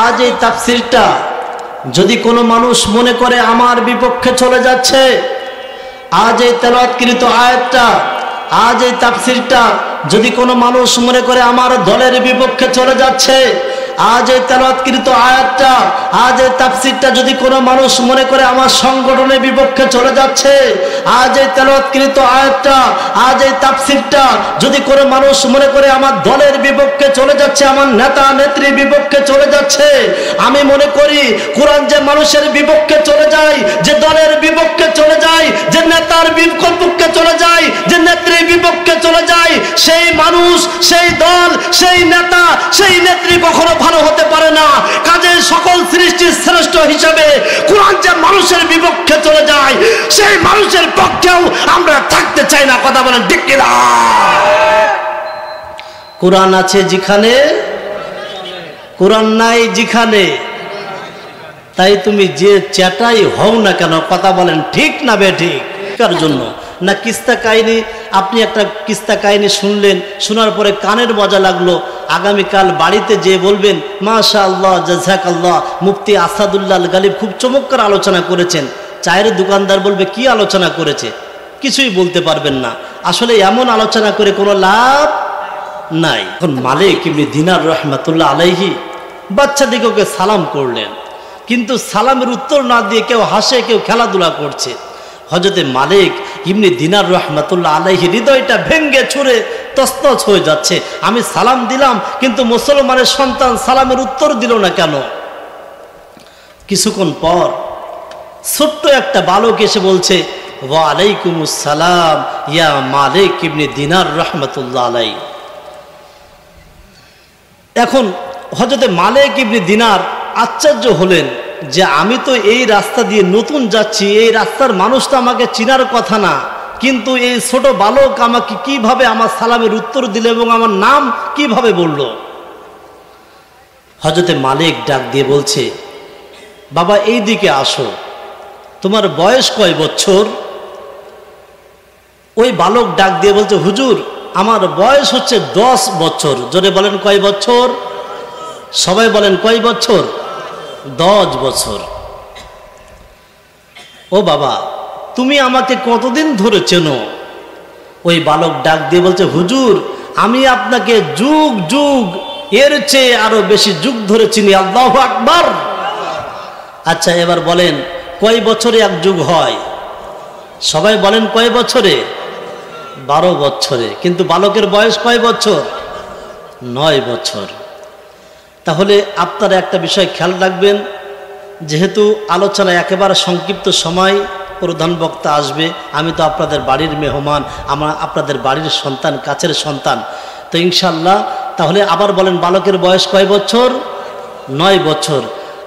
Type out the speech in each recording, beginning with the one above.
আজ এই তাফসিরটা যদি কোনো মানুষ মনে করে আমার বিপক্ষে চলে যাচ্ছে, আজ এই তেলাওয়াতকৃত আয়াতটা, আজ এই তাফসিরটা যদি কোনো মানুষ মনে করে আমার দলের বিপক্ষে চলে যাচ্ছে, আজ এই তেলাওয়াতকৃত আয়াতটা, আজ এই তাফসিরটা যদি কোনো মানুষ মনে করে আমার সংগঠনের বিপক্ষে চলে যাচ্ছে, আজ এই তেলাওয়াতকৃত আয়াতটা, আজ এই তাফসিরটা যদি কোনো মানুষ মনে করে আমার দলের বিপক্ষে চলে যাচ্ছে, আমার নেতা নেত্রীর বিপক্ষে চলে যাচ্ছে, আমি মনে করি কোরআন যে মানুষের বিপক্ষে চলে যায়, যে দলের বিপক্ষে চলে যায়, যে নেতার বিপক্ষে চলে যায়, যে নেত্রীর বিপক্ষে চলে যায়, সেই মানুষ, সেই দল, সেই নেতা, সেই নেত্রী কখনো ভালো হতে পারে না। কাজে সকল সৃষ্টির শ্রেষ্ঠ হিসাবে কোরআন যে মানুষের বিপক্ষে চলে যায়, সেই মানুষের পক্ষেও আমরা থাকতে চাই না। কথা বলেন ঠিক কিনা? কোরআন আছে যেখানে, কোরআন নাই যেখানে, তাই তুমি যে চেটাই হও না কেন, কথা বলেন ঠিক না বেঠিক? কার জন্য না কিস্তা কাহিনী, আপনি একটা কিস্তা কাহিনী শুনলেন, শোনার পরে কানের মজা লাগলো, আগামীকাল বাড়িতে যেয়ে বলবেন মাশাআল্লাহ জাযাকাল্লাহ, মুফতি আসাদুল্লাহ আল গালিব খুব চমৎকার আলোচনা করেছেন। চায়ের দোকানদার বলবে কি আলোচনা করেছে, কিছুই বলতে পারবেন না। আসলে এমন আলোচনা করে কোনো লাভ নাই। এখন মালিক ইবনে দিনার রাহমাতুল্লাহ আলাইহি বাচ্চাদিগকে সালাম করলেন, কিন্তু সালামের উত্তর না দিয়ে কেউ হাসে, কেউ খেলাধুলা করছে। হযরতে মালিক ইবনে দিনার রাহমাতুল্লাহ আলাইহি হৃদয়টা ভেঙ্গে ছুঁড়ে তছনছ হয়ে যাচ্ছে। আমি সালাম দিলাম, কিন্তু মুসলমানের সন্তান সালামের উত্তর দিল না কেন? কিছুক্ষণ পর ছোট্ট একটা বালক এসে বলছে ওয়া আলাইকুমুস সালাম ইয়া মালিক ইবনে দিনার রাহমাতুল্লাহ আলাইহি। এখন হযরতে মালিক ইবনে দিনার আশ্চর্য হলেন যে আমি তো এই রাস্তা দিয়ে নতুন যাচ্ছি, এই রাস্তার মানুষ তো আমাকে চিনার কথা না, কিন্তু এই ছোট বালক আমাকে কিভাবে আমার সালামের উত্তর দিল এবং আমার নাম কিভাবে বলল? হযরতে মালিক ডাক দিয়ে বলছে বাবা এই দিকে আসো, তোমার বয়স কয় বছর? ওই বালক ডাক দিয়ে বলছে হুজুর আমার বয়স হচ্ছে 10 বছর। জোরে বলেন কয় বছর? সবাই বলেন কয় বছর? 10 বছর। ও বাবা তুমি আমাকে কতদিন ধরে চেনো? ওই বালক ডাক দিয়ে বলছে হুজুর আমি আপনাকে যুগ যুগ এর চেয়ে আরো বেশি যুগ ধরে চিনি। আল্লাহু আকবার। আচ্ছা এবার বলেন কয় বছরে এক যুগ হয়? সবাই বলেন কয় বছরে? 12 বছরে। কিন্তু বালকের বয়স কয় বছর? 9 বছর। তাহলে আপনারা একটা বিষয় খেয়াল রাখবেন, যেহেতু আলোচনা একেবারে সংক্ষিপ্ত সময়, প্রধান বক্তা আসবে, আমি তো আপনাদের বাড়ির মেহমান, আমার আপনাদের বাড়ির সন্তান, কাছের সন্তান, তো ইনশাল্লাহ তাহলে আবার বলেন বালকের বয়স কয় বছর? 9 বছর।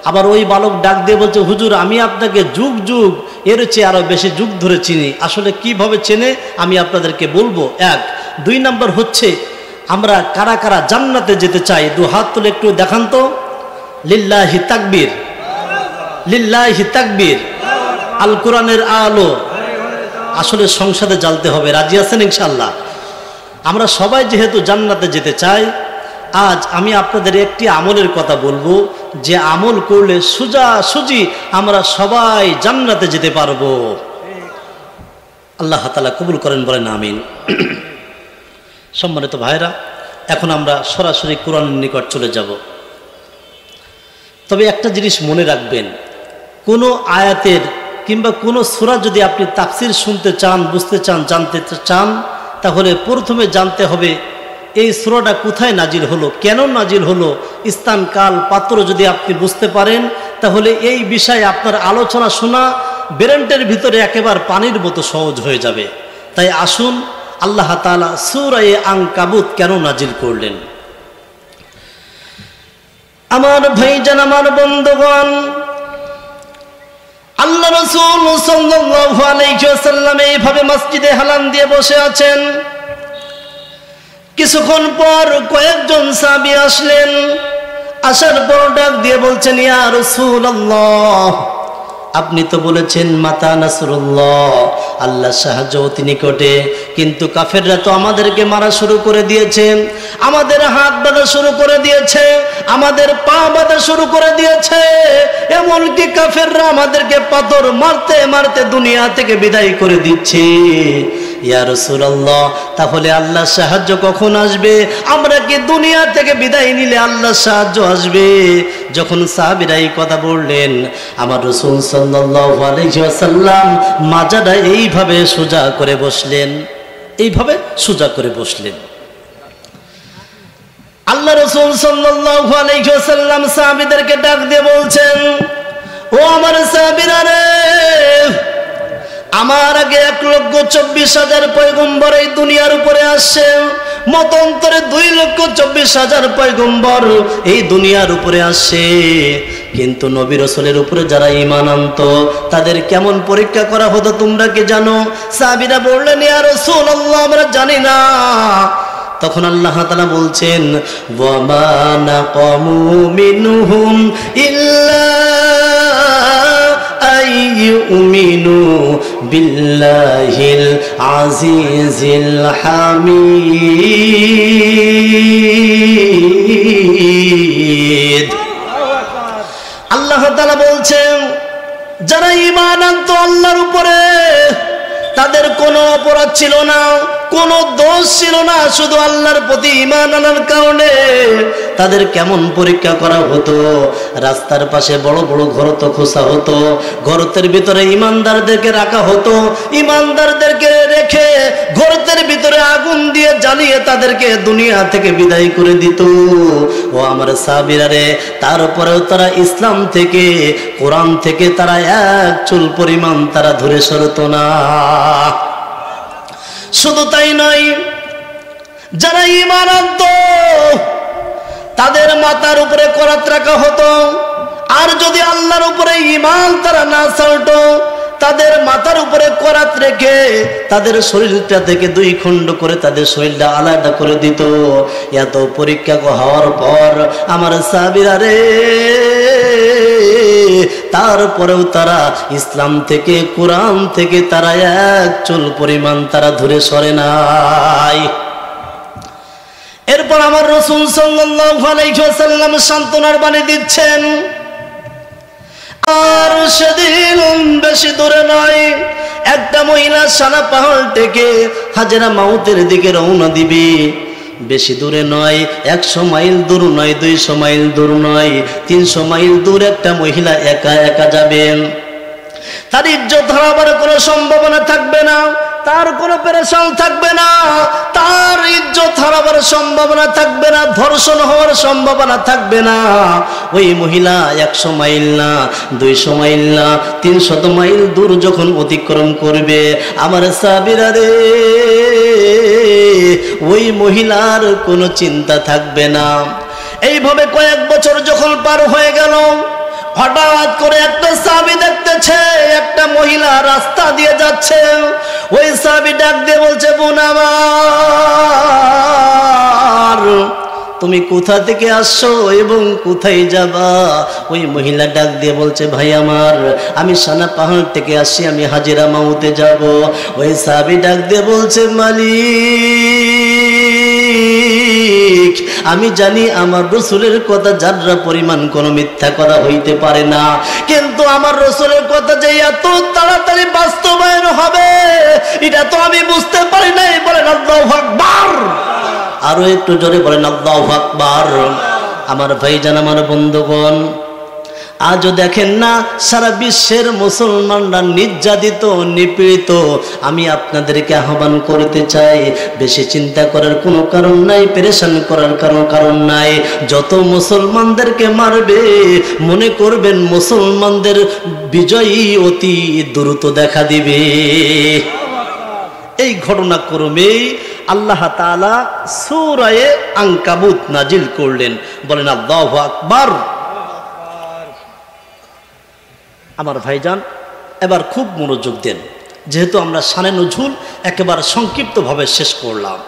আবার ওই বালক ডাক দিয়ে বলছে হুজুর আমি আপনাকে যুগ যুগ এর চেয়ে আরো বেশি যুগ ধরে চিনি। আসলে কিভাবে চেনে আমি আপনাদেরকে বলবো। 1, 2 নম্বর হচ্ছে আমরা কারা কারা জান্নাতে যেতে চাই? 2 হাত তুলে একটু দেখান তো। লিল্লাহি তাকবীর, লিল্লাহি তাকবীর। আল কোরআনের আলো আসলে সংসদে জ্বালতে হবে, রাজি আছেন ইনশাআল্লাহ? আমরা সবাই যেহেতু জান্নাতে যেতে চাই, আজ আমি আপনাদের একটি আমলের কথা বলবো, যে আমল করলে সোজাসুজি আমরা সবাই জান্নাতে যেতে পারবো। আল্লাহ তাআলা কবুল করেন, বলেন আমিন। সম্মানিত ভাইরা, এখন আমরা সরাসরি কোরআনের নিকট চলে যাব। তবে একটা জিনিস মনে রাখবেন, কোনো আয়াতের কিংবা কোনো সূরা যদি আপনি তাফসির শুনতে চান, বুঝতে চান, জানতে চান, তাহলে প্রথমে জানতে হবে এই সূরাটা কোথায় নাজিল হলো, কেন নাজিল হলো, স্থান কাল পাত্র যদি আপনি বুঝতে পারেন, তাহলে এই বিষয়ে আপনার আলোচনা শোনা ব্রেনের ভিতরে একেবারে পানির মতো সহজ হয়ে যাবে। তাই আসুন আল্লাহ তাআলা সূরা আনকাবুত কেন নাজিল করলেন। আমার ভাইজান, আমার বন্ধুগণ, আল্লাহ রাসূল সাল্লাল্লাহু আলাইহি ওয়াসাল্লাম এইভাবে মসজিদে হারাম দিয়ে বসে আছেন। কিছুক্ষণ পর কয়েকজন সাহাবী আসলেন। আসার পর ডাক দিয়ে বলছেন ইয়া রাসূলুল্লাহ, আপনি তো বলেছেন মাতা নাসরুল্লাহ, আল্লাহ সাহায্য অতি নিকটে, কিন্তু কাফেররা তো আমাদেরকে মারা শুরু করে দিয়েছে, আমাদের হাত বাঁধা শুরু করে দিয়েছে, আমাদের পা বাঁধা শুরু করে দিয়েছে, এমনকি কাফেররা আমাদেরকে পাথর মারতে মারতে দুনিয়া থেকে বিদায় করে দিচ্ছে। ইয়া রাসূলুল্লাহ, তাহলে আল্লাহর সাহায্য কখন আসবে? আমরা কি দুনিয়া থেকে বিদায় নিলে আল্লাহর সাহায্য আসবে? যখন সাহাবীরা এই কথা বললেন, আমার রাসূল সাল্লাল্লাহু আলাইহি ওয়াসাল্লাম মাজাটা এইভাবে সোজা করে বসলেন, এইভাবে সোজা করে বসলেন। আল্লাহ রাসূল সাল্লাল্লাহু আলাইহি ওয়াসাল্লাম সাহাবীদেরকে ডাক দিয়ে বলছেন, ও আমার সাহাবীরা রে, আমার আগে 1,24,000 পয়গম্বর এই দুনিয়ার উপরে আসছে, মতান্তরে 2,24,000 পয়গম্বর এই দুনিয়ার উপরে আসছে, কিন্তু নবী রাসূলের উপরে যারা ঈমান আনতো তাদের কেমন পরীক্ষা করা হতো তোমরা কি জানো? সাহাবীরা বললেন, ইয়া রাসূলুল্লাহ, আমরা জানি না। তখন আল্লাহ তাআলা বলছেন, ওয়া মা নাকামু মিনহুম ইল্লা আইয়ুমিনু বিল্লাহিল আজিজিল হামিদ। আল্লাহ তাআলা বলছেন, যারা ঈমান আনতো আল্লাহর উপরে, তাদের কোনো অপরাধ ছিল না, কোনো দোষ ছিল না, শুধু আল্লাহর প্রতি ঈমান আনার কারণে তাদের কেমন পরীক্ষা করা হতো। রাস্তার পাশে বড় বড় ঘরত খোঁচা হতো, ঘরতের ভিতরে ঈমানদারদেরকে রাখা হতো, ঈমানদারদেরকে রেখে ঘরতের ভিতরে আগুন দিয়ে জ্বালিয়ে তাদেরকে দুনিয়া থেকে বিদায় করে দিত। ও আমার সাহাবীরা রে, তারপরেও তারা ইসলাম থেকে, কোরআন থেকে তারা এক চুল পরিমাণ তারা ধরে সরত না। শুধু তাই নয়, যারা ঈমান আনতো তাদের মাথার উপরে করাত রাখা হতো, আর যদি আল্লাহর উপরে ঈমান তারা না ছাড়তো, তাদের মাথার উপরে করাত রেখে তাদের শরীরটা থেকে 2 খণ্ড করে তাদের শরীরটা আলাদা করে দিত। এত পরীক্ষা হওয়ার পর আমার সাহাবীরা রে, তারপরেও তারা ইসলাম থেকে, কোরআন থেকে তারা এক চুল পরিমাণ তারা ধরে সরে নাই। এরপর আমার রাসূল সাল্লাল্লাহু আলাইহি ওয়াসাল্লাম সান্ত্বনার বাণী দিচ্ছেন, আর সেদিন বেশি দূরে নয়, একটা মহিলা সানা পাহাড় থেকে হাজরা মাউতের দিকে রওনা দিবে। বেশি দূরে নয়, 100 মাইল দূর নয়, 200 মাইল দূর নয়, 300 মাইল দূর একটা মহিলা একা একা যাবেন। তার ইজ্জত হারাবার কোনো সম্ভাবনা থাকবে না, তার কোনো পেরেশান থাকবে না, তার ইজ্জত হারাবার সম্ভাবনা থাকবে না, ধর্ষণ হওয়ার সম্ভাবনা থাকবে না। ওই মহিলা 100 মাইল না, 200 মাইল না, 300 মাইল দূর যখন অতিক্রম করবে, আমার সাহাবীরা রে, ওই মহিলার কোনো চিন্তা থাকবে না। এইভাবে কয়েক বছর যখন পার হয়ে গেল, হঠাৎ করে একটা সাহাবী দেখতেছে একটা মহিলা রাস্তা দিয়ে যাচ্ছে। ওই সাহাবী ডাক দিয়ে বলছে, বোন আমার, তুমি কোথা থেকে আসছো এবং কোথায় যাবা? ওই মহিলা ডাক দিয়ে বলছে, ভাই আমার, আমি সানা পাহাড় থেকে আসি, আমি হাজিরা মাউতে যাব। ওই সাহাবী ডাক দিয়ে বলছে, মালিক, আমি জানি আমার রাসূলের কথা যাররা পরিমাণ কোনো মিথ্যা কথা হইতে পারে না, কিন্তু আমার রাসূলের কথা যে এত তাড়াতাড়ি বাস্তবায়ন হবে এটা তো আমি বুঝতে পারি নাই। বলেন আল্লাহু আকবার। আরো একটু জোরে বলেন আল্লাহু আকবার। আমার ভাইজান, আমার বন্ধুগণ, আজও দেখেন না সারা বিশ্বের মুসলমানরা নির্যাতিত, নিপীড়িত। আমি আপনাদেরকে আহ্বান করতে চাই, বেশি চিন্তা করার কোনো কারণ নাই, পেরেশান করার কারণ নাই। যত মুসলমানদেরকে মারবে মনে করবেন মুসলমানদের বিজয়ী অতি দ্রুত দেখা দিবে। এই ঘটনাক্রমেই আল্লাহ তাআলা সূরা আনকাবুত নাজিল করলেন। বলেন আল্লাহু আকবার। আমার ভাইজান, এবার খুব মনোযোগ দেন, যেহেতু আমরা শানে নজুল একেবারে সংক্ষিপ্তভাবে শেষ করলাম।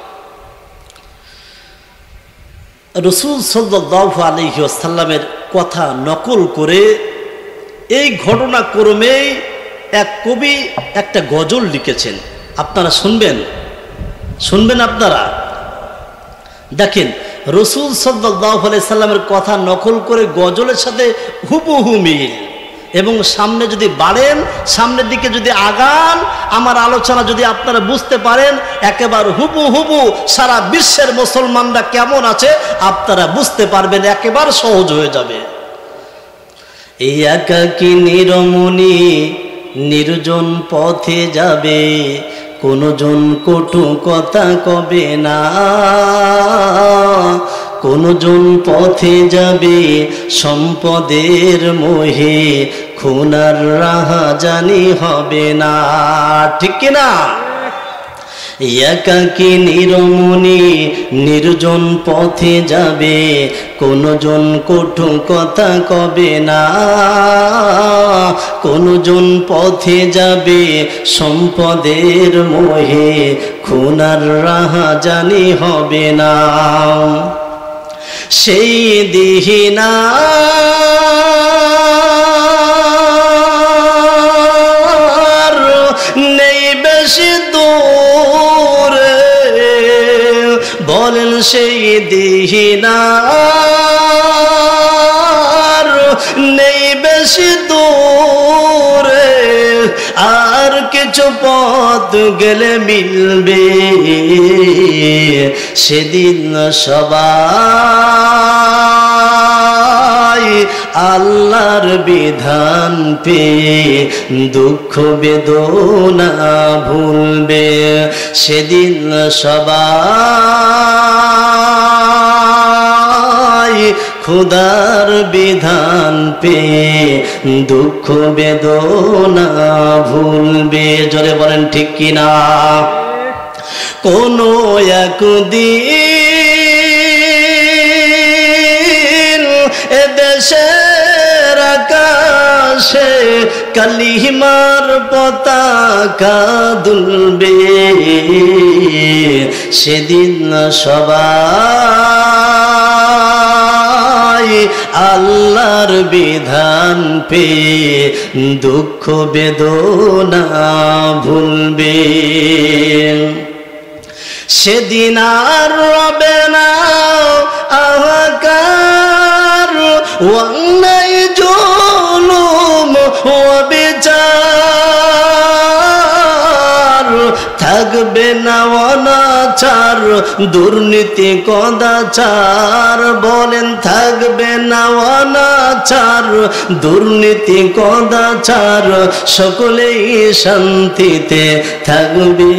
রাসূল সাল্লাল্লাহু আলাইহি ওয়াসাল্লামের কথা নকল করে এই ঘটনাক্রমেই এক কবি একটা গজল লিখেছেন, আপনারা শুনবেন আপনারা। দেখেন, রসুল সাল্লাল্লাহু আলাইহি সাল্লামের কথা নকল করে গজলের সাথে হুবহু মিল। এবং সামনে যদি বাড়েন, সামনের দিকে যদি আগান, আমার আলোচনা যদি আপনারা বুঝতে পারেন, একেবারে হুবহু সারা বিশ্বের মুসলমানরা কেমন আছে আপনারা বুঝতে পারবেন, একেবারে সহজ হয়ে যাবে। এই একাকী নিরমণি নির্জন পথে যাবে, কোনো জন কটু কথা কবে না, কোন জন পথে যাবে সম্পদের মোহে, খুনার রাহাজানি হবে না। ঠিক কিনা? একাকী নিরমণি নির্জন পথে যাবে, কোন জন কটু কথা কবে না, কোন জন পথে যাবে সম্পদের মোহে, খুনার রাহাজানি হবে না। সেই দিহিনা নেই বেশি দূরে, বলেন সেই দিহিনা নেই বেশি দূরে, আর কিছু পথ গেলে মিলবে, সেদিন সবাই আল্লাহর বিধান পেয়ে দুঃখ বেদনা ভুলবে, সেদিন সবাই খুদার বিধান পেয়ে দুঃখ বেদনা ভুলবে। জোরে বলেন ঠিক কিনা? কোনো একদিন এদেশের আকাশে কালিমার পতাকা দুলবে, সেদিন সবাই আল্লাহর বিধান পেয়ে দুঃখ বেদনা ভুলবে, সেদিন আর রবে না হাহাকার, অন্যায় জুলুম ও বিচার, থাকবে না অনাচার দুর্নীতি কদাচার, বলেন থাকবে না অনাচার দুর্নীতি কদাচার, সকলেই শান্তিতে থাকবে,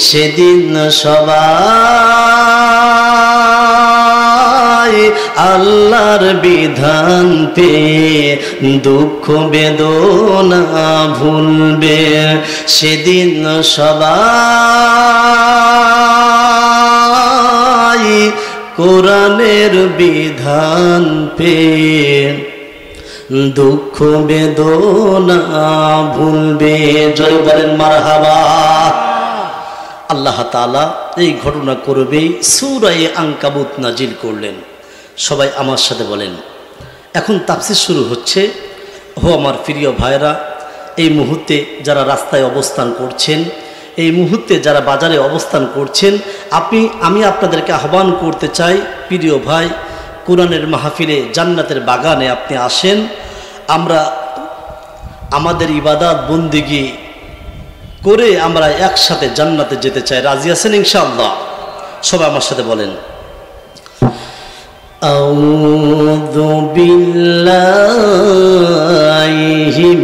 সেদিন সবাই আল্লাহর বিধান পেয়ে দুঃখ বেদনা ভুলবে, সেদিন সবাই কোরআনের বিধান পেয়ে দুঃখ বেদনা ভুলবে। জয় বলেন মারহাবা। আল্লাহ তাআলা এই ঘটনা করবেই সূরা আনকাবুত নাজিল করলেন। সবাই আমার সাথে বলেন। এখন তাফসীর শুরু হচ্ছে। ও আমার প্রিয় ভাইরা, এই মুহূর্তে যারা রাস্তায় অবস্থান করছেন, এই মুহূর্তে যারা বাজারে অবস্থান করছেন, আমি আপনাদেরকে আহ্বান করতে চাই, প্রিয় ভাই, কোরআনের মাহফিলে জান্নাতের বাগানে আপনি আসেন। আমরা আমাদের ইবাদত বন্দেগী করে আমরা একসাথে জান্নাতে যেতে চাই। রাজি আছেন ইনশাআল্লাহ? সবাই আমার সাথে বলেন। আউযু বিল্লাহি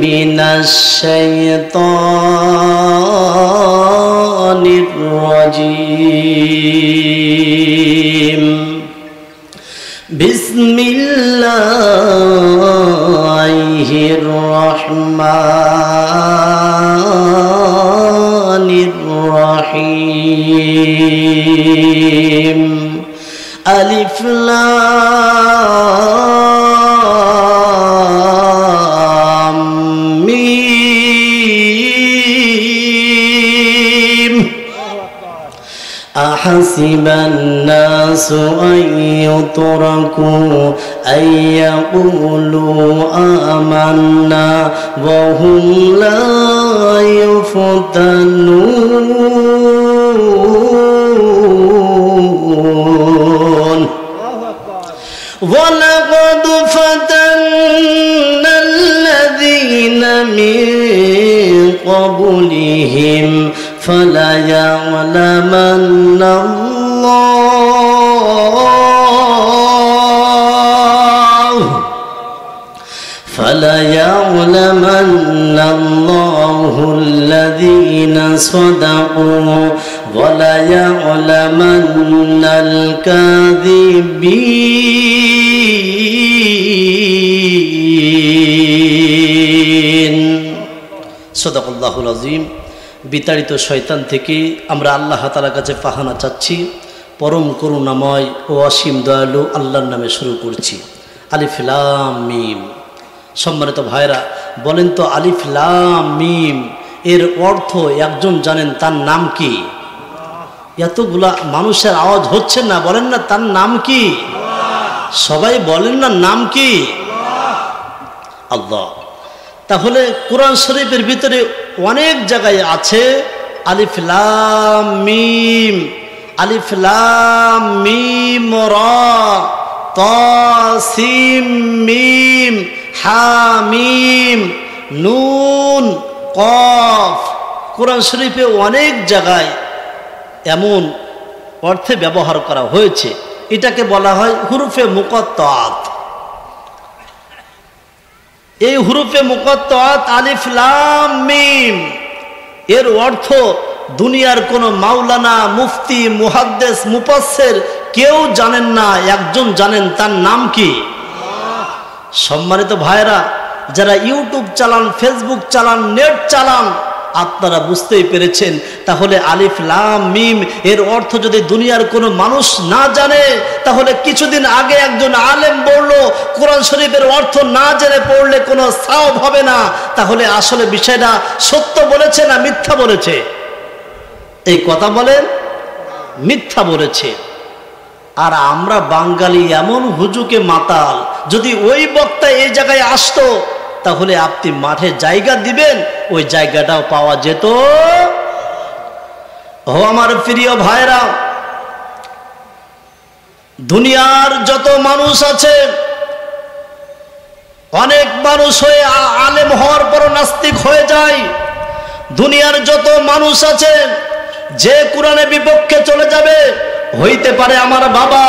মিনাশ শাইতানির রাজীম। বিসমিল্লাহির রহমানির রহিম। আলিফ লাম মিম। আহাসিবান নাসু আন ইউতরাকু أن يقولوا آمنا وهم لا يفتنون ولقد فتنا الذين من قبلهم فليعلمن الله الذين صدقوا وليعلمن الكاذبين صدق الله العظيم। বিতাড়িত শয়তান থেকে আমরা আল্লাহ তাআলার কাছে পাহানা চাচ্ছি। পরম করুণাময় ও অসীম দয়ালু আল্লাহর নামে শুরু করছি। আলিফ লাম মিম। সম্মানিত ভাইরা, বলেন তো আলিফ লাম মিম এর অর্থ একজন জানেন? তার নাম কি? এতগুলা মানুষের আওয়াজ হচ্ছে না, বলেন না তার নাম কি? সবাই বলেন না নাম কি? আল্লাহ। তাহলে কোরআন শরীফের ভিতরে অনেক জায়গায় আছে আলিফ লাম মিম, আলিফ লাম মিম রা তা সিম মিম হামিম নুন কফ। কোরআন শরীফে অনেক জায়গায় এমন অর্থে ব্যবহার করা হয়েছে। এটাকে বলা হয় হুরুফে মুকাত্তাত। এই হুরুফে মুকাত্তাত আলিফ লাম মিম এর অর্থ দুনিয়ার কোনো মাওলানা মুফতি মুহাদ্দিস মুফাসসির কেউ জানেন না, একজন জানেন, তার নাম কি? সম্মানিত ভাইরা, যারা ইউটিউব চালান, ফেসবুক চালান, নেট চালান, আপনারা বুঝতেই পেরেছেন। তাহলে আলিফ লাম মিম এর অর্থ যদি দুনিয়ার কোনো মানুষ না জানে, তাহলে কিছুদিন আগে একজন আলেম বলল কোরআন শরীফের অর্থ না জেনে পড়লে কোনো সওয়াব হবে না। তাহলে আসলে বিষয়টা সত্য বলেছে না মিথ্যা বলেছে? এই কথা বলেন, মিথ্যা বলেছে। আর আমরা বাঙালি এমন হুজুকে মাতাল, যদি ওই বক্তা এই জায়গায় আসতো তাহলে আপনি মাঠে জায়গা দিবেন, ওই জায়গাটাও পাওয়া যেত। ও আমার প্রিয় ভাইরা, দুনিয়ার যত মানুষ আছে, অনেক মানুষ হয়ে আলেম হওয়ার পর নাস্তিক হয়ে যায়। দুনিয়ার যত মানুষ আছে যে কোরআনের বিপক্ষে চলে যাবে, হইতে পারে আমার বাবা,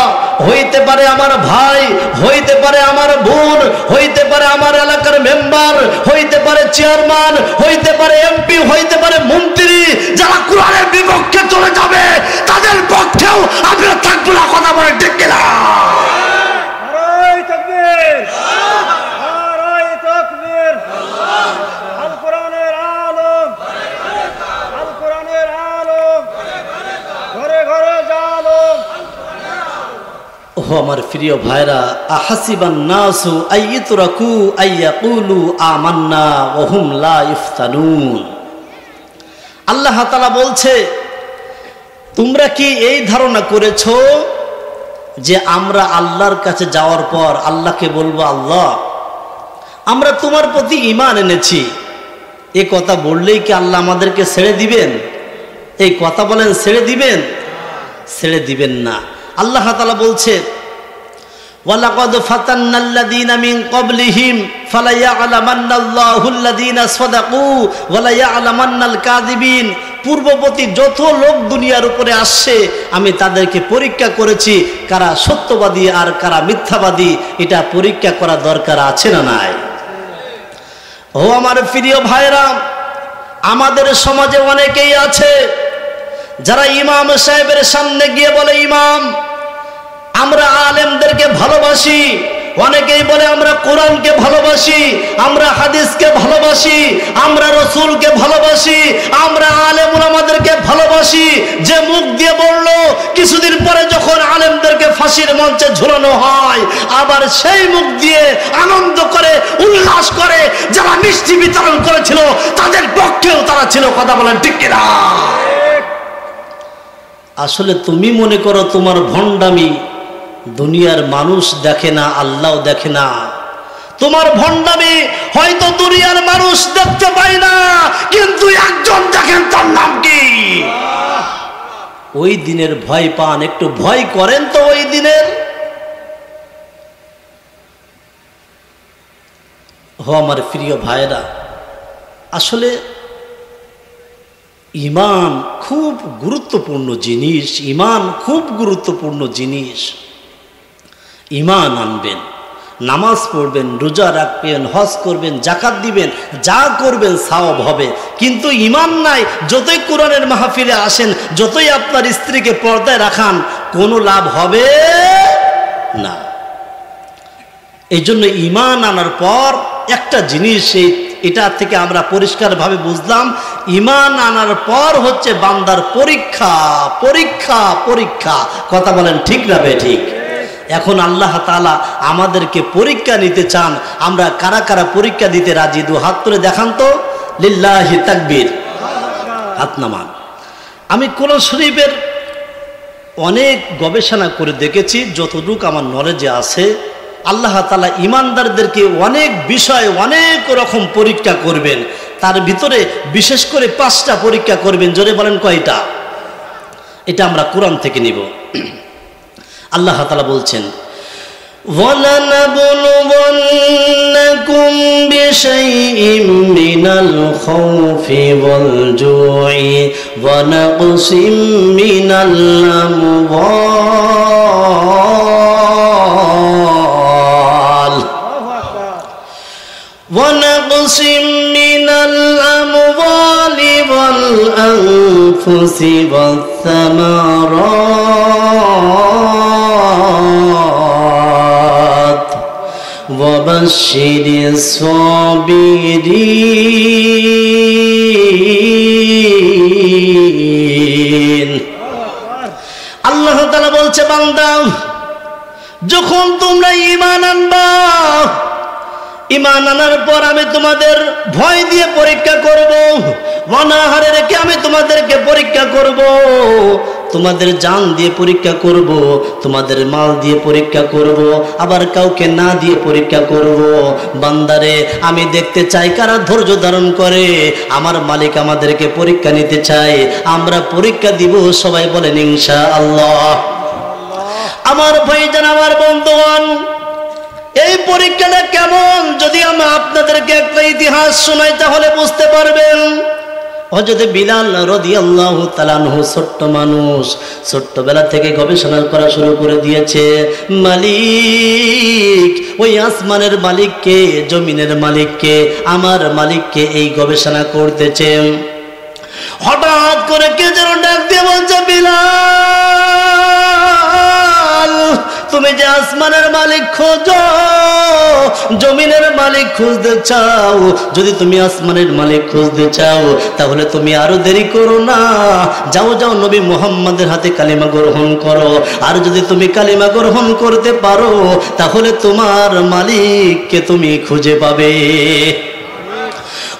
হইতে পারে আমার ভাই, হইতে পারে আমার বোন, হইতে পারে আমার এলাকার মেম্বার, হইতে পারে চেয়ারম্যান, হইতে পারে এমপি, হইতে পারে মন্ত্রী, যারা কোরআনের বিপক্ষে চলে যাবে তাদের পক্ষেও আমরা থাকবো না। কথা বলে ঠিক কিনা? ও আমার প্রিয় ভাইরা, আহাসিবান নাসু আইয়ুতরাকু আইয়াকুলু আমান্না ওয়া হুম লা ইফতানুন। আল্লাহ তাআলা বলছে, তোমরা কি এই ধারণা করেছো যে আমরা আল্লাহর কাছে যাওয়ার পর আল্লাহকে বলবো, আল্লাহ আমরা তোমার প্রতি ঈমান এনেছি। এই কথা বললেই কি আল্লাহ আমাদেরকে ছেড়ে দিবেন? এই কথা বলেন, ছেড়ে দিবেন? ছেড়ে দিবেন না। আল্লাহ তাআলা বলছে, ওয়ালাকাদ ফাতান্নাল্লাযীনা মিন ক্বাবলিহিম ফালায়া'লামান্নাল্লাহুল্লাযীনা সাদাকু ওয়ালায়া'লামান্নাল কাযিবিন। পূর্ববর্তী যত লোক দুনিয়ার উপরে আসছে আমি তাদেরকে পরীক্ষা করেছি, কারা সত্যবাদী আর কারা মিথ্যাবাদী। এটা পরীক্ষা করা দরকার আছে না নাই? ও আমার প্রিয় ভাইরা, আমাদের সমাজে অনেকেই আছে যারা ইমাম সাহেবের সামনে গিয়ে বলে, ইমাম আমরা আলেমদেরকে ভালোবাসি। অনেকেই বলে আমরা কোরআনকে ভালোবাসি, আমরা হাদিসকে ভালোবাসি, আমরা রসুলকে ভালোবাসি, আমরা আলেম উলামাদেরকে ভালোবাসি। যে মুখ দিয়ে বলল, কিছুদিন পরে যখন আলেমদেরকে ফাঁসির মঞ্চে ঝুলানো হয়, আবার সেই মুখ দিয়ে আনন্দ করে উল্লাস করে যারা মিষ্টি বিতরণ করেছিল তাদের পক্ষেও তারা ছিল। কথা বলেন ঠিক কিনা? আসলে তুমি মনে করো তোমার ভণ্ডামি দুনিয়ার মানুষ দেখে না, আল্লাহ দেখে না। তোমার ভণ্ডামি হয়তো দুনিয়ার মানুষ দেখতে পায় না, কিন্তু একজন দেখেন, তার নাম কি? ওই দিনের ভয় পান, একটু ভয় করেন তো ওই দিনের। আমার প্রিয় ভাইরা, আসলে ঈমান খুব গুরুত্বপূর্ণ জিনিস, ঈমান খুব গুরুত্বপূর্ণ জিনিস। ঈমান আনবেন, নামাজ পড়বেন, রোজা রাখবেন, হজ করবেন, যাকাত দিবেন, যা করবেন সওয়াব হবে। কিন্তু ঈমান নাই, যতই কোরআনের মাহফিলে আসেন, যতই আপনার স্ত্রীকে পর্দায় রাখান, কোনো লাভ হবে না। এই জন্য ঈমান আনার পর একটা জিনিস, এটা থেকে আমরা পরিষ্কারভাবে বুঝলাম, ঈমান আনার পর হচ্ছে বান্দার পরীক্ষা, পরীক্ষা, পরীক্ষা। কথা বলেন ঠিক না বেঠিক? এখন আল্লাহ তাআলা আমাদেরকে পরীক্ষা নিতে চান। আমরা কারা কারা পরীক্ষা দিতে রাজি? দু হাত তুলে দেখান তো। লিল্লাহি তাকবীর, হাত নামান। আমি কোরআন শরীফের অনেক গবেষণা করে দেখেছি, যতটুকু আমার নলেজে আছে, আল্লাহ তাআলা ঈমানদারদেরকে অনেক বিষয়, অনেক রকম পরীক্ষা করবেন। তার ভিতরে বিশেষ করে 5টা পরীক্ষা করবেন। জোরে বলেন কয়টা? এটা আমরা কোরআন থেকে নিব। আল্লাহ তাআলা বলছেন, وَلَنَبْلُوَنَّكُمْ بِشَيْءٍ مِّنَ الْخَوْفِ وَالْجُوعِ وَنَقْصٍ مِّنَ الْأَمْوَالِ ونقص من الأموال والأنفس والثمرات وبشر الصابرين। আল্লাহ তাআলা বলছে, বান্দা, যখন তোমরা ঈমান আনবা, ঈমান আনার পর আমি তোমাদের ভয় দিয়ে পরীক্ষা করব, অনাহারে রেখে আমি তোমাদেরকে পরীক্ষা করব, তোমাদের জান দিয়ে পরীক্ষা করব, তোমাদের মাল দিয়ে পরীক্ষা করব, আবার কাউকে না দিয়ে পরীক্ষা করব। বান্দারে, আমি দেখতে চাই কারা ধৈর্য ধারণ করে। আমার মালিক আমাদেরকে পরীক্ষা নিতে চাই, আমরা পরীক্ষা দিব। সবাই বলেন ইনশাআল্লাহ। আমার ভাইজান, আমার বন্ধুগণ, এই পরীক্ষাটা কেমন যদি আমি আপনাদেরকে একটা ইতিহাস শোনাই, তাহলে বুঝতে পারবেন। হযরত বিলাল রাদিয়াল্লাহু তাআলা আনহু ছোট্ট মানুষ, ছোট্টবেলা থেকে গবেষণা করা শুরু করে দিয়েছে। মালিক, ওই আসমানের মালিককে, জমিনের মালিককে, আমার মালিককে এই গবেষণা করতেছে। হঠাৎ করে কে যেন ডাক দিয়ে বলছে, বিলাল, তুমি যে আসমানের মালিক খোঁজো, জমিনের মালিক খুঁজতে চাও, যদি তুমি আসমানের মালিক খুঁজতে চাও, তাহলে তুমি আরো দেরি করো না, যাও যাও নবী মুহাম্মাদের হাতে কালিমা গ্রহণ করো। আর যদি তুমি কালিমা গ্রহণ করতে পারো, তাহলে তোমার মালিককে তুমি খুঁজে পাবে।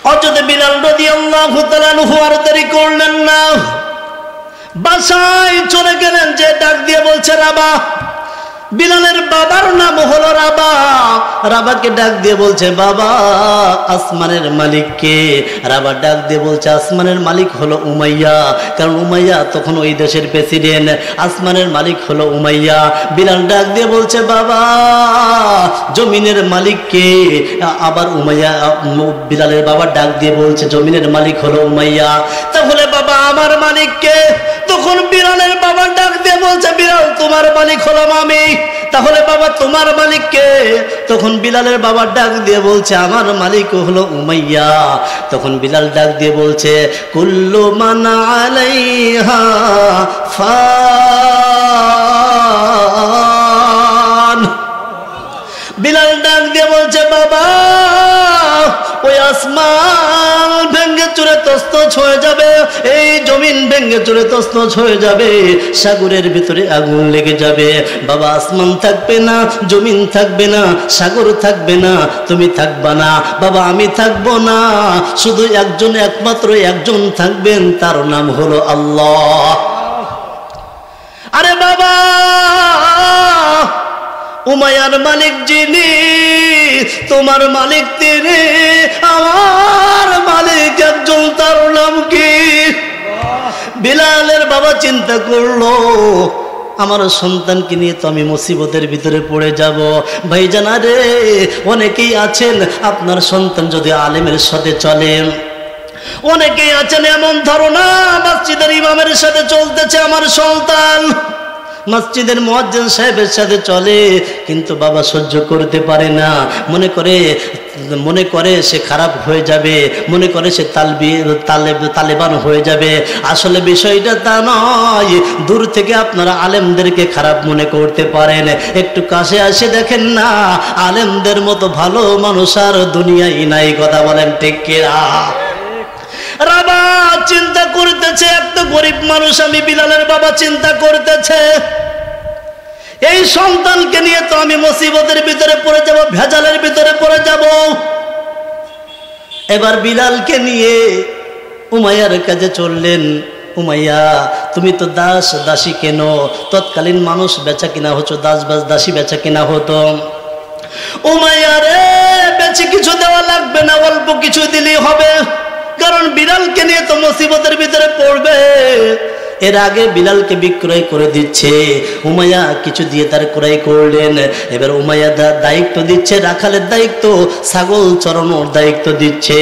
হযরত বিলাল রাদিয়াল্লাহু তাআলা আনহু আর দেরি করলেন না, বাসায় চলে গেলেন। যে ডাক দিয়ে বলছে রাবা। বিলালের বাবার নাম হলো রাবা। রাবাকে ডাক দিয়ে বলছে, বাবা, আসমানের মালিককে? রাবা ডাক দিয়ে বলছে, আসমানের মালিক হলো উমাইয়া, কারণ উমাইয়া তখন ওই দেশের প্রেসিডেন্ট। আসমানের মালিক হলো উমাইয়া। বিলাল ডাক দিয়ে বলছে, বাবা, জমিনের মালিককে? আবার উমাইয়া, বিলালের বাবা ডাক দিয়ে বলছে, জমিনের মালিক হলো উমাইয়া। তাহলে বাবা, আমার মালিককে? তখন বিলালের বাবা ডাক দিয়ে বলছে, বিলাল, তোমার মালিক হলাম আমি। তাহলে বাবা, তোমার মালিককে? তখন বিলালের বাবা ডাক দিয়ে বলছে, আমার মালিক হলো উমাইয়া। তখন বিলাল ডাক দিয়ে বলছে, কুল্লু মান আলাইহা ফান। বিলাল ডাক দিয়ে বলছে, বাবা, ওই আসমান ভেঙ্গে চুরে তছনছ হয়ে যাবে, এই জমিন ভেঙ্গে চুরে তছনছ হয়ে যাবে, সাগরের ভিতরে আগুন লেগে যাবে। বাবা, আসমান থাকবে না, জমিন থাকবে না, সাগর থাকবে না, তুমি থাকবা না, বাবা আমি থাকবো না, শুধু একজন, একমাত্র একজন থাকবেন, তার নাম হলো আল্লাহ। আরে বাবা, উমাইয়ার মালিক যিনি, তোমার মালিক তিনি, আমার মালিক একজন, তার নাম কি? বিলালের বাবা চিন্তা করলো, আমার সন্তানকে নিয়ে তো আমি মুসিবতের ভিতরে পড়ে যাব। ভাইজানা রে, অনেকেই আছেন আপনার সন্তান যদি আলেমের সাথে চলে, অনেকেই আছেন এমন ধারণা মসজিদের ইমামের সাথে চলতেছে আমার সন্তান, মসজিদের মুয়াজ্জিন সাহেবের সাথে চলে, কিন্তু বাবা সহ্য করতে পারে না, মনে করে সে খারাপ হয়ে যাবে, মনে করে সে তালেবান হয়ে যাবে। আসলে বিষয়টা তা নয়। দূর থেকে আপনারা আলেমদেরকে খারাপ মনে করতে পারেন, একটু কাছে আসে দেখেন না, আলেমদের মতো ভালো মানুষ আর দুনিয়ায় নাই। কথা বলেন ঠিক কিনা? বাবা চিন্তা করতেছে, একটা গরিব মানুষ আমি বিলালের বাবা চিন্তা করতেছে, এই সন্তানকে নিয়ে তো আমি মুসিবতের ভিতরে পড়ে যাব, ভেজালের ভিতরে পড়ে যাব। এবার বিলালকে নিয়ে উমাইয়ার কাছে চললেন। উমাইয়া, তুমি তো দাস দাসী কেন? তৎকালীন মানুষ বেচা কিনা হতো, দাসী বেচা কিনা হতো। উমাইয়া রে, বেচে কিছু দেওয়া লাগবে না, অল্প কিছু দিলেই হবে, কারণ বিলালকে নিয়ে তো মুসিবতের ভিতরে পড়বে। এর আগে বিলালকে বিক্রয় করে দিচ্ছে, উমাইয়া কিছু দিয়ে তার ক্রয় করলেন। এবার উমাইয়া দায়িত্ব দিচ্ছে, রাখালের দায়িত্ব, ছাগল চড়ানোর দায়িত্ব দিচ্ছে।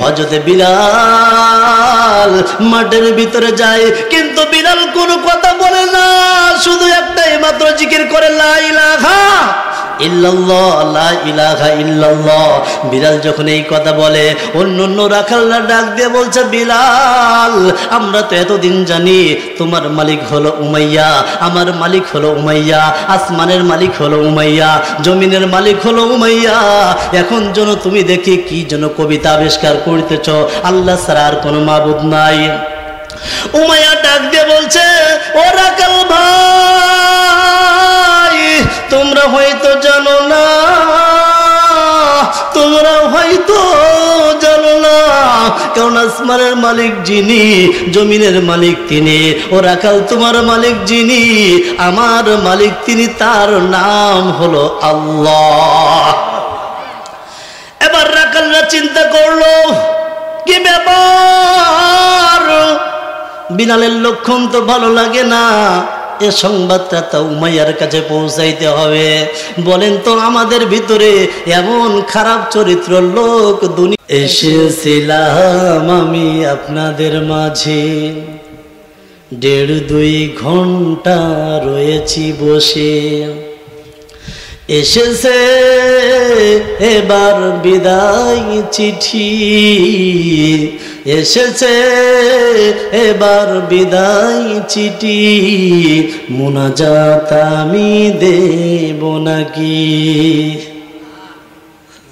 হযরতে বিলাল মাঠের ভিতরে যায়, কিন্তু বিলাল কোনো কথা বলে না, শুধু একটাই মাত্র জিকির করে, লা ইলাহা ইল্লাল্লাহ, লা ইলাহা ইল্লাল্লাহ। বিলাল যখন এই কথা বলে, অন্য রাখালরা ডাক দিয়ে বলছে, বিলাল, আমরা তো এতদিন জানি তোমার মালিক হলো উমাইয়া, আমার মালিক হলো উমাইয়া, আসমানের মালিক হলো উমাইয়া, জমিনের মালিক হলো উমাইয়া, এখন যেন তুমি দেখি কি যেন কবিতা আবিষ্কার করতেছ, আল্লাহ ছাড়া আর কোনো মাবুদ নাই। উমাইয়া ডাক দিয়ে বলছে, ও রাখাল ভাই, তোমরা হয়তো জানো না, তোমরা হয়তো জানো না, কারণ আসমানের মালিক যিনি, জমিনের মালিক তিনি, ও রাখাল তোমার মালিক যিনি, আমার মালিক তিনি, তার নাম হলো আল্লাহ। এবার রাখালরা চিন্তা করলো, কি ব্যাপার, বিলালের লক্ষণ তো ভালো লাগে না, এ সংবাদটা তো উমাইয়ার কাছে পৌঁছাইতে হবে। বলেন তো, আমাদের ভিতরে এমন খারাপ চরিত্র লোক দুনিয়া। এসেছিলাম আমি আপনাদের মাঝে, 1.5-2 ঘন্টা রয়েছি বসে, এসেছে এবার বিদায় চিঠি, এসেছে এবার বিদায় চিঠি, মুনাজাত আমি দেব নাকি?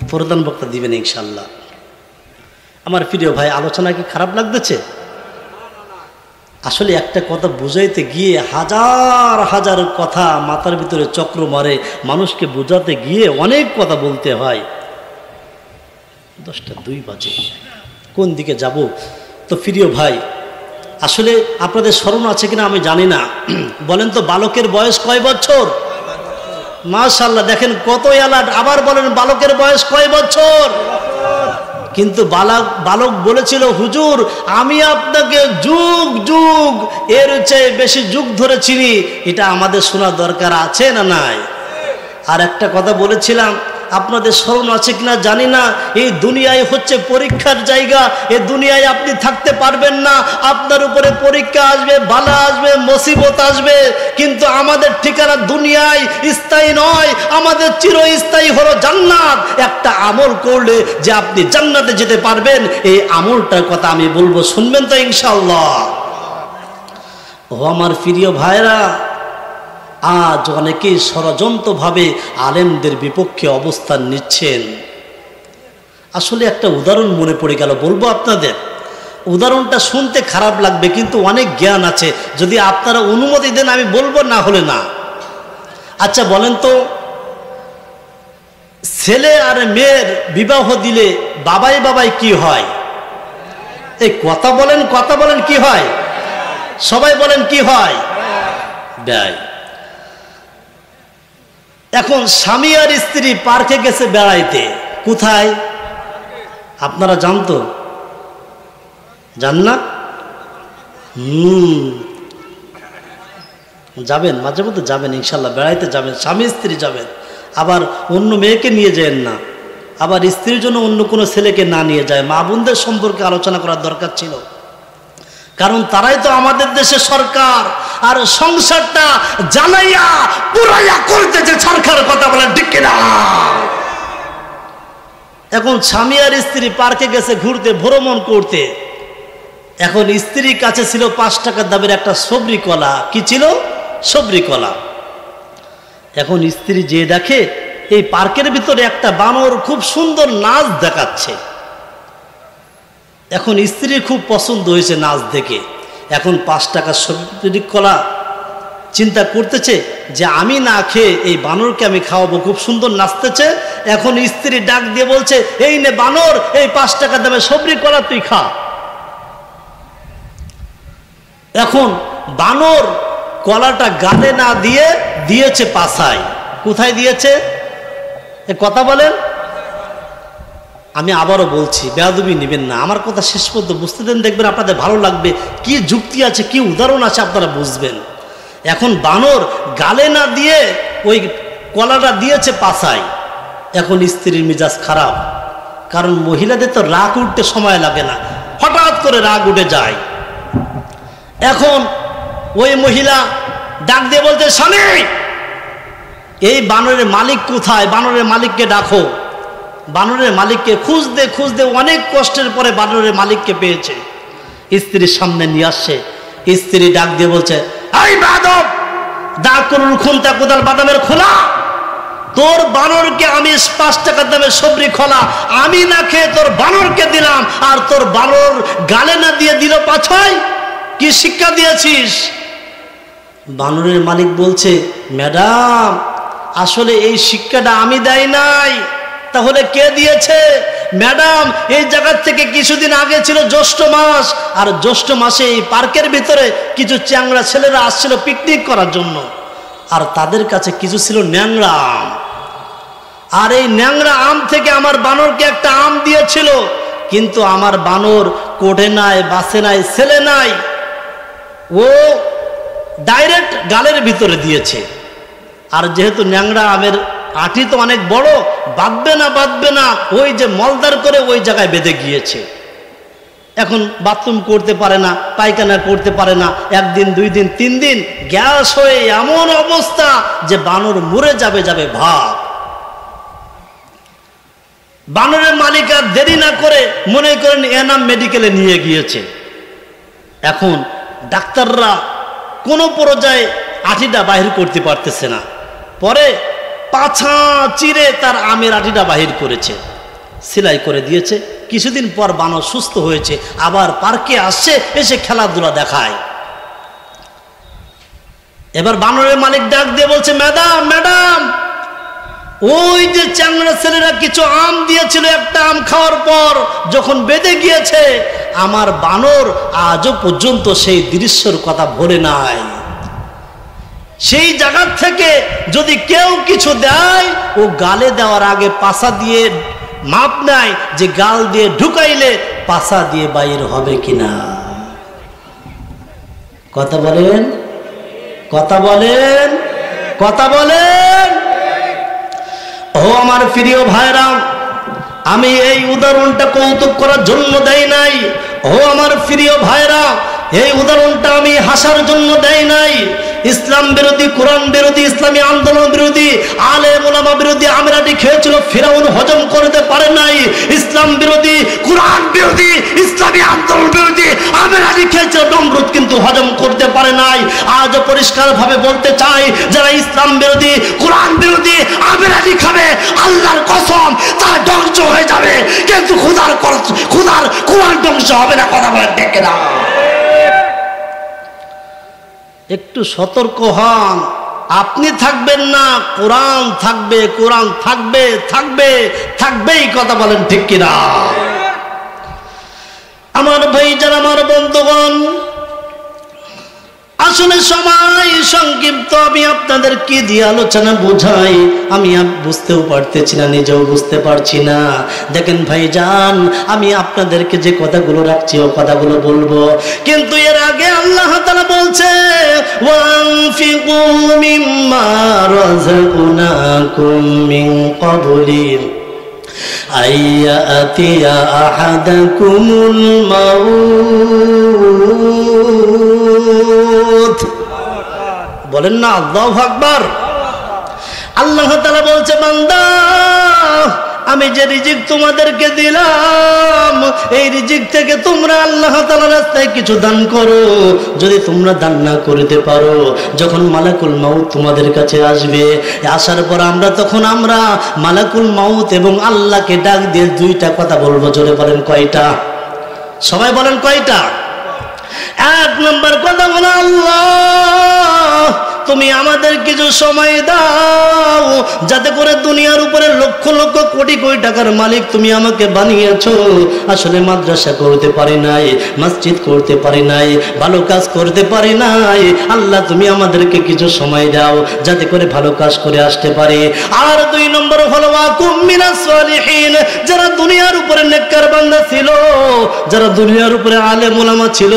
প্রধান বক্তা দিবেন ইনশাল্লাহ। আমার প্রিয় ভাই, আলোচনা কি খারাপ লাগতেছে? আসলে একটা কথা বুঝাইতে গিয়ে হাজার হাজার কথা মাথার ভিতরে চক্র মারে, মানুষকে বোঝাতে গিয়ে অনেক কথা বলতে হয়। 10:02 বাজে, কোন দিকে যাব? তো প্রিয় ভাই, আসলে আপনাদের স্মরণ আছে কিনা আমি জানি না, বলেন তো বালকের বয়স কয় বছর? মাশাআল্লাহ, দেখেন কত অ্যালার্ট। আবার বলেন, বালকের বয়স কয় বছর? কিন্তু বালক বলেছিল, হুজুর আমি আপনাকে যুগ যুগ এর চেয়ে বেশি যুগ ধরে চিনি। এটা আমাদের শোনা দরকার আছে না নাই? আর একটা কথা বলেছিলাম, আপনাদের স্মরণ আছে কিনা জানি না, এই দুনিয়ায় হচ্ছে পরীক্ষার জায়গা, এই দুনিয়ায় আপনি থাকতে পারবেন না, আপনার উপরে পরীক্ষা আসবে, বালা আসবে, মুসিবত আসবে, কিন্তু আমাদের ঠিকানা দুনিয়ায় স্থায়ী নয়, আমাদের চিরস্থায়ী হলো জান্নাত। একটা আমল করলে যে আপনি জান্নাতে যেতে পারবেন, এই আমলটার কথা আমি বলবো, শুনবেন তো ইনশাআল্লাহ? ও আমার প্রিয় ভাইরা, আজ অনেকেই ষড়যন্ত্রভাবে আলেমদের বিপক্ষে অবস্থান নিচ্ছেন। আসলে একটা উদাহরণ মনে পড়ে গেল, বলবো আপনাদের। উদাহরণটা শুনতে খারাপ লাগবে, কিন্তু অনেক জ্ঞান আছে, যদি আপনারা অনুমতি দেন আমি বলবো, না হলে না। আচ্ছা বলেন তো, ছেলে আর মেয়ের বিবাহ দিলে বাবাই বাবাই কি হয়? এই কথা বলেন কি হয়? সবাই বলেন কি হয়? ব্যয়। এখন স্বামী আর স্ত্রী পার্কে গেছে বেড়াইতে। কোথায়? আপনারা জানতো? জান না? যাবেন, মাঝে মধ্যে যাবেন ইনশাল্লাহ, বেড়াইতে যাবেন, স্বামী স্ত্রী যাবেন। আবার অন্য মেয়েকে নিয়ে যাবেন না, আবার স্ত্রীর জন্য অন্য কোনো ছেলেকে না নিয়ে যায়। মা বোনদের সম্পর্কে আলোচনা করার দরকার ছিল, কারণ তারাই তো আমাদের দেশে সরকার, আর সংসারটা জ্বালাইয়া পুরাইয়া করতেছে সরকার। কথা বলেন ঠিক কিনা? এখন স্বামী আর স্ত্রী পার্কে গেছে ঘুরতে, ভ্রমণ করতে। এখন স্ত্রীর কাছে ছিল 5 টাকার দামের একটা সবরি কলা। কি ছিল? সবরি কলা। এখন স্ত্রী যে দেখে এই পার্কের ভিতরে একটা বানর খুব সুন্দর নাচ দেখাচ্ছে। এখন স্ত্রীর খুব পছন্দ হয়েছে নাচ দেখে। এখন 5 টাকার সবরি কলা চিন্তা করতেছে যে আমি না খেয়ে এই বানরকে আমি খাওয়াবো, খুব সুন্দর নাচতেছে। এখন স্ত্রী ডাক দিয়ে বলছে, এই নে বানর, এই 5 টাকা দামে সবরি কলা তুই খা। এখন বানর কলাটা গালে না দিয়ে দিয়েছে পাছায়। কোথায় দিয়েছে? কথা বলেন। আমি আবারও বলছি, বেয়াদবি নেবেন না, আমার কথা শেষ পর্যন্ত বুঝতে দেন, দেখবেন আপনাদের ভালো লাগবে। কি যুক্তি আছে, কি উদাহরণ আছে, আপনারা বুঝবেন। এখন বানর গালে না দিয়ে ওই কলাটা দিয়েছে পাছায়। এখন স্ত্রীর মেজাজ খারাপ, কারণ মহিলাদের তো রাগ উঠতে সময় লাগে না, হঠাৎ করে রাগ উঠে যায়। এখন ওই মহিলা ডাক দিয়ে বলতে, স্বামী এই বানরের মালিক কোথায়? বানরের মালিককে ডাকো। বানরের মালিককে খুঁজতে খুঁজতে অনেক কষ্টের পরে বানরের মালিককে পেয়েছে। স্ত্রীর সামনে নিয়ে আসছে। স্ত্রী ডাক দিয়ে বলছে, এই বাদব, ডাক করুন খুনতা কোদাল বাদামের খোলা, তোর বানরকে আমি 5 টাকার দামের সবরি খোলা আমি না খেয়ে তোর বানরকে দিলাম, আর তোর বানর গালে না দিয়ে দিল পাছায়। কি শিক্ষা দিয়েছিস? বানরের মালিক বলছে, ম্যাডাম আসলে এই শিক্ষাটা আমি দেই নাই। তাহলে কে দিয়েছে? ম্যাডাম এই জায়গা থেকে কিছুদিন আগে ছিল জ্যৈষ্ঠ মাস, আর জ্যৈষ্ঠ মাসে এই পার্কের ভিতরে কিছু চ্যাংড়া ছেলেরা আসছিল পিকনিক করার জন্য, আর তাদের কাছে কিছু ছিল ন্যাংরা আম, আর এই ন্যাংরা আম থেকে আমার বানরকে একটা আম দিয়েছিল, কিন্তু আমার বানর কোঠে নাই, বাসে নাই, ছেলে নাই, ও ডাইরেক্ট গালের ভিতরে দিয়েছে। আর যেহেতু ন্যাংরা আমের আঁটি তো অনেক বড়, বাঁধবে না, ওই যে মলদার করে ওই জায়গায় বেঁধে গিয়েছে। এখন বাথরুম করতে পারে না, পায়খানা করতে পারে না, 1 দিন 2 দিন 3 দিন গ্যাস হয়ে এমন অবস্থা যে বানর মরে যাবে ভাব। বানরের মালিক আর দেরি না করে মনে করেন এনাম মেডিকেলে নিয়ে গিয়েছে। এখন ডাক্তাররা কোনো পর্যায়ে আঁটিটা বাহির করতে পারতেছে না, পরে পাছা চিরে তার আমের আঁটিটা বাহির করেছে, সেলাই করে দিয়েছে। কিছুদিন পর বানর সুস্থ হয়েছে, আবার পার্কে আসছে, এসে খেলাধুলা দেখায়। এবার বানরের মালিক ডাক দিয়ে বলছে, ম্যাডাম ওই যে চ্যাংড়া ছেলেরা কিছু আম দিয়েছিল, একটা আম খাওয়ার পর যখন বেঁধে গিয়েছে, আমার বানর আজও পর্যন্ত সেই দৃশ্যের কথা ভোলে নাই। সেই জায়গা থেকে যদি কেউ কিছু দেয়, ও গালে দেওয়ার আগে পাছা দিয়ে মাপ নেয় যে গাল দিয়ে ঢুকাইলে পাছা দিয়ে বাইর হবে কিনা। কথা বলেন। ও আমার প্রিয় ভাইরা, আমি এই উদাহরণটা কৌতুক করার জন্য দেই নাই। ও আমার প্রিয় ভাইরা, এই উদাহরণটা আমি হাসার জন্য দেই নাই। ইসলাম বিরোধী, কোরআন বিরোধী, ইসলামী আন্দোলন বিরোধী, আলেম ওলামা বিরোধী আমেরাটি খেয়েছিল, ফিরাউন হজম করতে পারে নাই। ইসলাম বিরোধী, কোরআন বিরোধী, ইসলামী আন্দোলন বিরোধী আমেরাটি খেয়েছিল, নমরুদ কিন্তু হজম করতে পারে নাই। আজ পরিষ্কার ভাবে বলতে চাই, যারা ইসলাম বিরোধী, কোরআন বিরোধী আমেরাটি খাবে, আল্লাহর কসম তারা ধ্বংস হয়ে যাবে, কিন্তু খোদার কোরআন ধ্বংস হবে না। কথা বলেন ঠিক না? একটু সতর্ক হন। আপনি থাকবেন না, কোরআন থাকবে, কোরআন থাকবেই। কথা বলেন ঠিক কিনা? আমার ভাই, যারা আমার বন্ধুগণ, আসলে সময় সংক্ষিপ্ত, আমি আপনাদের কি দিয়ে আলোচনা বোঝাই আমি বুঝতেও পারতেছি না, নিজেও বুঝতে পারছি না। দেখেন ভাইজান, আমি আপনাদেরকে যে কথাগুলো রাখছি ও কথাগুলো বলবো, কিন্তু এর আগে আল্লাহ তাআলা বলছে ওয়ানফিকু মিম্মা রাযাকনাকুম মিন ক্বাবলি আইয়াতিয়া আহাদাকুমুল মাউত। বলেন না আল্লাহু আকবার। আল্লাহ তাআলা বলছে, বান্দা আমি যে রিজিক তোমাদেরকে দিলাম, এই রিজিক থেকে তোমরা আল্লাহ তাআলার রাস্তায় কিছু দান করো। যদি তোমরা দান না করতে পারো, যখন মালাকুল মাউত তোমাদের কাছে আসবে, আসার পর তখন আমরা মালাকুল মাউত এবং আল্লাহকে ডাক দিয়ে দুইটা কথা বলবো। জোরে বলেন কয়টা? সবাই বলেন কয়টা? এক নম্বর কথা হলো, আল্লাহ তুমি আমাদের কিছু সময় দাও, যাতে করে দুনিয়ার উপরে লক্ষ লক্ষ কোটি কোটি টাকার মালিক তুমি আমাকে বানিয়েছো। আসলে মাদ্রাসা করতে পারি নাই, মসজিদ করতে পারি নাই, ভালো কাজ করতে পারি নাই। আল্লাহ তুমি আমাদেরকে কিছু সময় দাও, যাতে করে ভালো কাজ করে আসতে পারি। আর দুই নম্বর হলো ওয়াকুম মিনাস সালিহিন, যারা দুনিয়ার উপরে নেককার বান্দা ছিল, যারা দুনিয়ার উপরে আলেম ওলামা ছিল,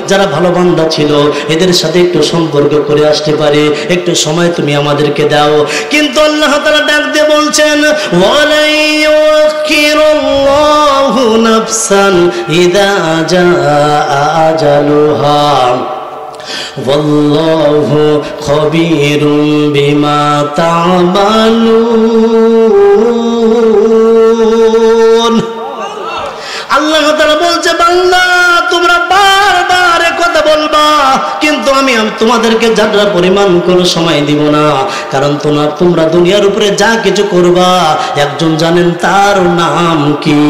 যারা ভালো বান্দা ছিল, এদের সাথে একটু সম্পর্ক করে আসতে পারি, একটু সময় তুমি আমাদেরকে দাও। কিন্তু আল্লাহ তাআলা ডাক দিয়ে বলছেন ওয়ালা ইউখিরুল্লাহু নাফসান ইযা জাআ আজালুহা ওয়াল্লাহু খবীরুম বিমা তা'মালুন। আল্লাহ তাআলা বলছে, বান্দা তোমরা বারবার কথা বলবা, কিন্তু আমি তোমাদেরকে যারা পরিমাণ কোনো সময় দিব না। কারণ তোমরা দুনিয়ার উপরে যা কিছু করবা, একজন জানেন তার নাম কি?